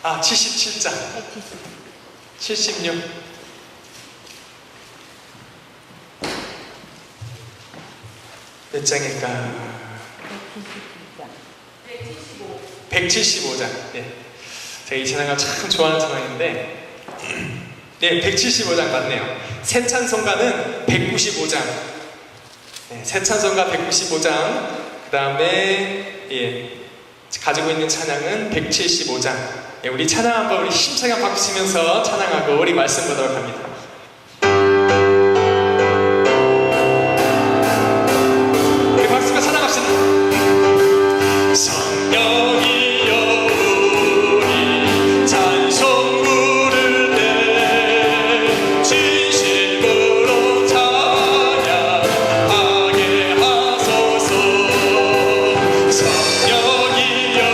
아, 77장. 76. 몇 장일까? 175장. 네. 제가 이 찬양을 참 좋아하는 찬양인데, 네, 175장 맞네요. 새 찬송가는 195장. 네, 새 찬송가 195장. 그 다음에, 가지고 있는 찬양은 175장. 예, 우리 찬양 한번 우리 힘차게 박수 치면서 찬양하고 우리 말씀 보도록 합니다. 우리 박수가 찬양합시다. 성령이여 우리 찬송 부를 때 진심으로 찬양하게 하소서. 성령이여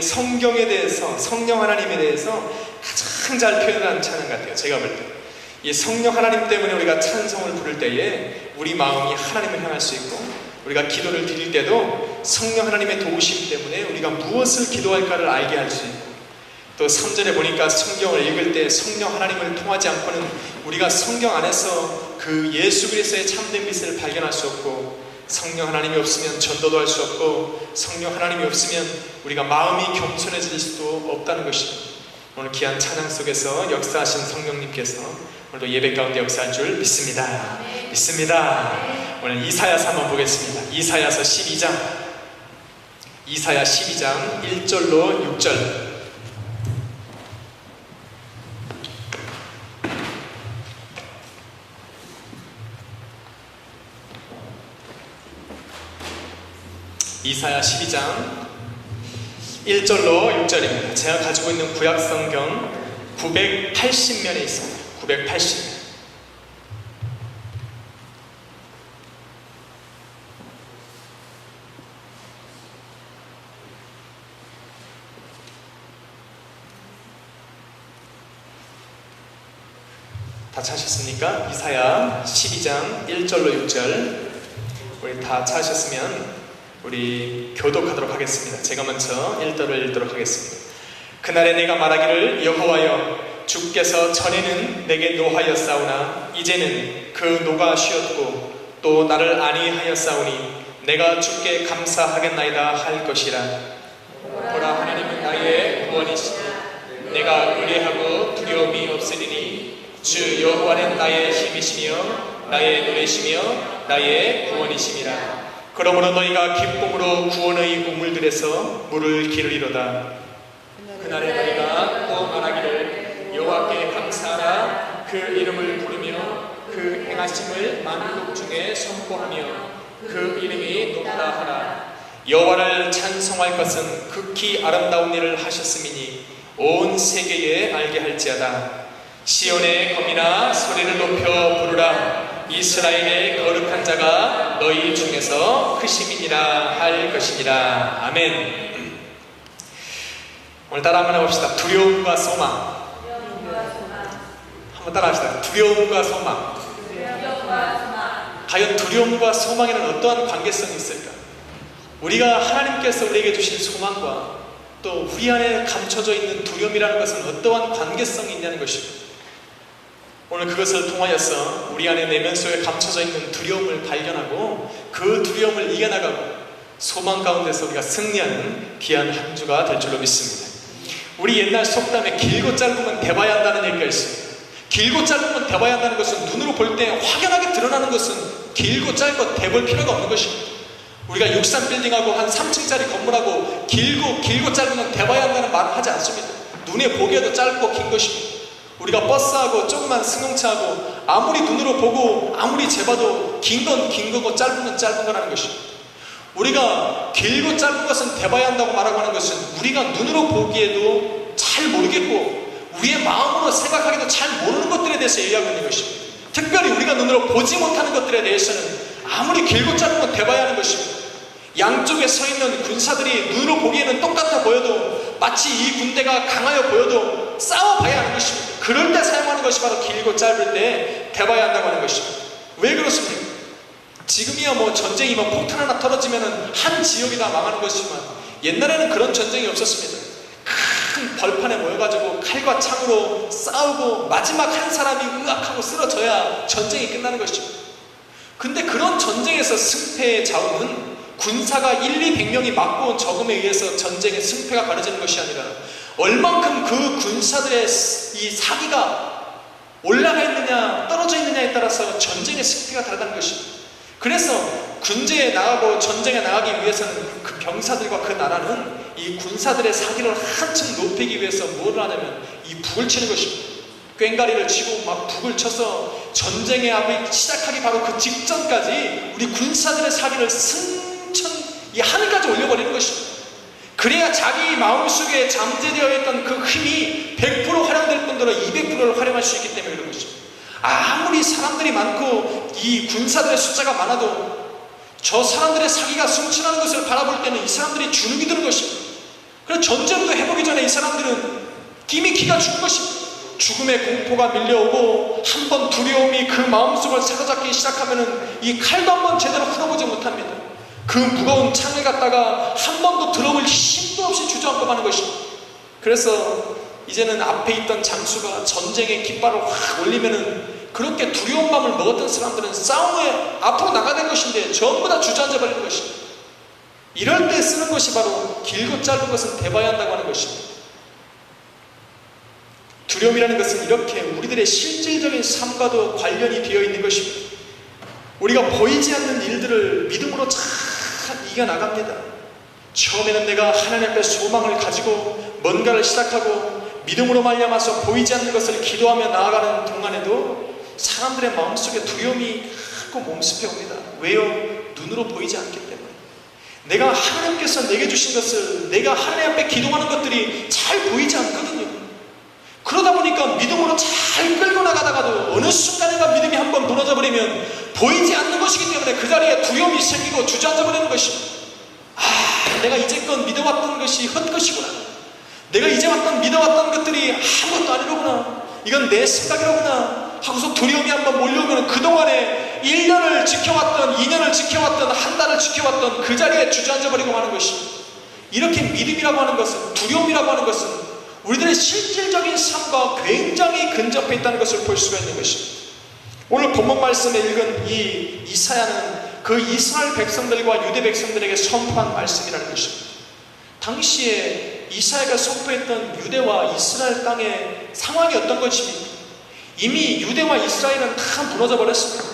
성경에 대해서, 성령 하나님에 대해서 가장 잘 표현한 찬양 같아요. 제가 볼 때. 이 성령 하나님 때문에 우리가 찬송을 부를 때에 우리 마음이 하나님을 향할 수 있고, 우리가 기도를 드릴 때도 성령 하나님의 도우심 때문에 우리가 무엇을 기도할까를 알게 할 수 있고, 또 3절에 보니까 성경을 읽을 때 성령 하나님을 통하지 않고는 우리가 성경 안에서 그 예수 그리스도의 참된 빛을 발견할 수 없고, 성령 하나님이 없으면 전도도 할 수 없고, 성령 하나님이 없으면 우리가 마음이 겸손해질 수도 없다는 것입니다. 오늘 귀한 찬양 속에서 역사하신 성령님께서 오늘도 예배 가운데 역사할 줄 믿습니다. 믿습니다. 오늘 이사야서 한번 보겠습니다. 이사야서 12장. 이사야 12장 1절로 6절. 이사야 12장 1절로 6절입니다. 제가 가지고 있는 구약성경 980면에 있습니다. 980면. 다 찾으셨습니까? 이사야 12장 1절로 6절. 우리 다 찾으셨으면 우리 교독하도록 하겠습니다. 제가 먼저 1절을 읽도록 하겠습니다. 그날에 내가 말하기를 여호와여 주께서 전에는 내게 노하였사오나 이제는 그 노가 쉬었고 또 나를 안위하였사오니 내가 주께 감사하겠나이다 할 것이라. 보라 하나님은 나의 구원이시니 내가 의뢰하고 두려움이 없으리니 주 여호와는 나의 힘이시며 나의 노래시며 나의 구원이심이라. 그러므로 너희가 기쁨으로 구원의 우물들에서 물을 기르리로다. 그날에 너희가 또 말하기를 여호와께 감사하라. 그 이름을 부르며 그 행하심을 만국 중에 선포하며 그 이름이 높다 하라. 여호와를 찬송할 것은 극히 아름다운 일을 하셨음이니 온 세계에 알게 할지어다. 시온의 검이나 소리를 높여 부르라. 이스라엘의 거룩한 자가 너희 중에서 크심이니라 할 것이니라. 아멘. 오늘 따라 한번 해봅시다. 두려움과 소망. 한번 따라 합시다. 두려움과 소망. 과연 두려움과 소망에는 어떠한 관계성이 있을까? 우리가 하나님께서 우리에게 주신 소망과 또 우리 안에 감춰져 있는 두려움이라는 것은 어떠한 관계성이 있냐는 것입니다. 오늘 그것을 통하여서 우리 안에 내면 속에 감춰져 있는 두려움을 발견하고 그 두려움을 이겨나가고 소망 가운데서 우리가 승리하는 귀한 한 주가 될 줄로 믿습니다. 우리 옛날 속담에 길고 짧으면 대봐야 한다는 얘기가 있어요. 길고 짧으면 대봐야 한다는 것은 눈으로 볼 때 확연하게 드러나는 것은 길고 짧고 대볼 필요가 없는 것입니다. 우리가 63빌딩하고 한 3층짜리 건물하고 길고 짧으면 대봐야 한다는 말을 하지 않습니다. 눈에 보기에도 짧고 긴 것입니다. 우리가 버스하고 조그만 승용차하고 아무리 눈으로 보고 아무리 재봐도 긴 건 긴 거고 짧은 건 짧은 거라는 것입니다. 우리가 길고 짧은 것은 대봐야 한다고 말하고 하는 것은 우리가 눈으로 보기에도 잘 모르겠고 우리의 마음으로 생각하기도 잘 모르는 것들에 대해서 얘기하고 있는 것입니다. 특별히 우리가 눈으로 보지 못하는 것들에 대해서는 아무리 길고 짧은 건 대봐야 하는 것입니다. 양쪽에 서 있는 군사들이 눈으로 보기에는 똑같아 보여도 마치 이 군대가 강하여 보여도 싸워봐야 하는 것입니다. 그럴 때 사용하는 것이 바로 길고 짧을 때 대봐야 한다고 하는 것입니다. 왜 그렇습니까? 지금이야 뭐 전쟁이 뭐 폭탄 하나 터져지면 한 지역이 다 망하는 것이지만 옛날에는 그런 전쟁이 없었습니다. 큰 벌판에 모여가지고 칼과 창으로 싸우고 마지막 한 사람이 으악하고 쓰러져야 전쟁이 끝나는 것입니다. 근데 그런 전쟁에서 승패의 좌우는 군사가 1,200명이 맞고 온 적음에 의해서 전쟁의 승패가 가려지는 것이 아니라 얼만큼 그 군사들의 이 사기가 올라가 있느냐 떨어져 있느냐에 따라서 전쟁의 승패가 다르다는 것입니다. 그래서 군제에 나가고 전쟁에 나가기 위해서는 그 병사들과 그 나라는 이 군사들의 사기를 한층 높이기 위해서 뭐를 하냐면 이 북을 치는 것입니다. 꽹가리를 치고 막 북을 쳐서 전쟁의 앞에 시작하기 바로 그 직전까지 우리 군사들의 사기를 승천 이 하늘까지 올려버리는 것입니다. 그래야 자기 마음속에 잠재되어 있던 그 힘이 100% 활용될 뿐더러 200%를 활용할 수 있기 때문에 그런 것입니다. 아무리 사람들이 많고 이 군사들의 숫자가 많아도 저 사람들의 사기가 승천하는 것을 바라볼 때는 이 사람들이 주눅이 드는 것입니다. 그래서 전쟁도 해보기 전에 이 사람들은 이미 기가 죽은 것입니다. 죽음의 공포가 밀려오고 한번 두려움이 그 마음속을 사로잡기 시작하면은 이 칼도 한번 제대로 풀어보지 못합니다. 그 무거운 창을 갖다가 한 번도 들어볼 힘도 없이 주저앉고 마는 것입니다. 그래서 이제는 앞에 있던 장수가 전쟁의 깃발을 확 올리면은 그렇게 두려운 마음을 먹었던 사람들은 싸움에 앞으로 나가야 될 것인데 전부 다 주저앉아 버리는 것입니다. 이럴 때 쓰는 것이 바로 길고 짧은 것은 대봐야 한다고 하는 것입니다. 두려움이라는 것은 이렇게 우리들의 실질적인 삶과도 관련이 되어 있는 것입니다. 우리가 보이지 않는 일들을 믿음으로 잘 이겨나갑니다. 처음에는 내가 하나님 앞에 소망을 가지고 뭔가를 시작하고 믿음으로 말미암아서 보이지 않는 것을 기도하며 나아가는 동안에도 사람들의 마음속에 두려움이 자꾸 몸습해 옵니다. 왜요? 눈으로 보이지 않기 때문에. 내가 하나님께서 내게 주신 것을 내가 하나님 앞에 기도하는 것들이 잘 보이지 않거든요. 그러다 보니까 믿음으로 잘 끌고 나가다가도 어느 순간인가 믿음이 한번 무너져 버리면 보이지 않는 것이기 때문에 그 자리에 두려움이 생기고 주저앉아 버리는 것입니다. 내가 이제껏 믿어왔던 것이 헛것이구나. 내가 이제껏 믿어왔던 것들이 아무것도 아니로구나. 이건 내 생각이로구나 하고서 두려움이 한번 몰려오면 그동안에 1년을 지켜왔던 2년을 지켜왔던 한 달을 지켜왔던 그 자리에 주저앉아 버리고 마는 것입니다. 이렇게 믿음이라고 하는 것은 두려움이라고 하는 것은 우리들의 실질적인 삶과 굉장히 근접해 있다는 것을 볼 수가 있는 것입니다. 오늘 본문 말씀에 읽은 이 이사야는 그 이스라엘 백성들과 유대 백성들에게 선포한 말씀이라는 것입니다. 당시에 이사야가 선포했던 유대와 이스라엘 땅의 상황이 어떤 것입니까? 이미 유대와 이스라엘은 다 무너져 버렸습니다.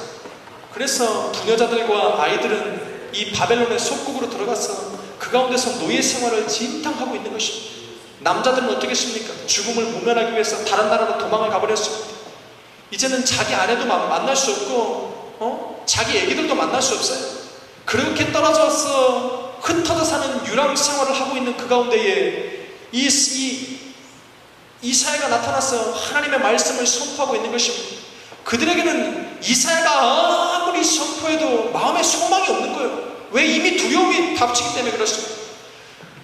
그래서 부녀자들과 아이들은 이 바벨론의 속국으로 들어가서 그 가운데서 노예 생활을 진탕하고 있는 것입니다. 남자들은 어떻겠습니까? 죽음을 모면하기 위해서 다른 나라로 도망을 가버렸습니다. 이제는 자기 아내도 만날 수 없고 자기 애기들도 만날 수 없어요. 그렇게 떨어져서 흩어져 사는 유랑 생활을 하고 있는 그 가운데에 이사야가 나타나서 하나님의 말씀을 선포하고 있는 것입니다. 그들에게는 이사야가 아무리 선포해도 마음에 소망이 없는 거예요. 왜? 이미 두려움이 닥치기 때문에 그렇습니다.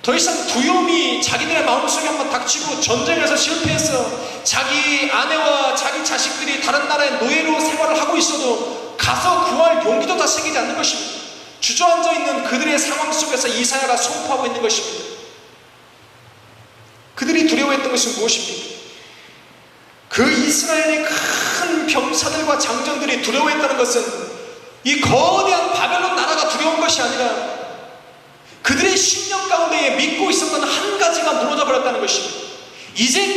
더 이상 두려움이 자기들의 마음속에 한번 닥치고 전쟁에서 실패해서 자기 아내와 자기 자식들이 다른 나라의 노예로 생활을 하고 있어도 가서 구할 용기도 다 생기지 않는 것입니다. 주저앉아 있는 그들의 상황 속에서 이사야가 선포하고 있는 것입니다. 그들이 두려워했던 것은 무엇입니까? 그 이스라엘의 큰 병사들과 장정들이 두려워했다는 것은 이 거대한 바벨론 나라가 두려운 것이 아니라 그들의 신념 가운데에 믿고 있었던 한 가지가 무너져 버렸다는 것입니다. 이제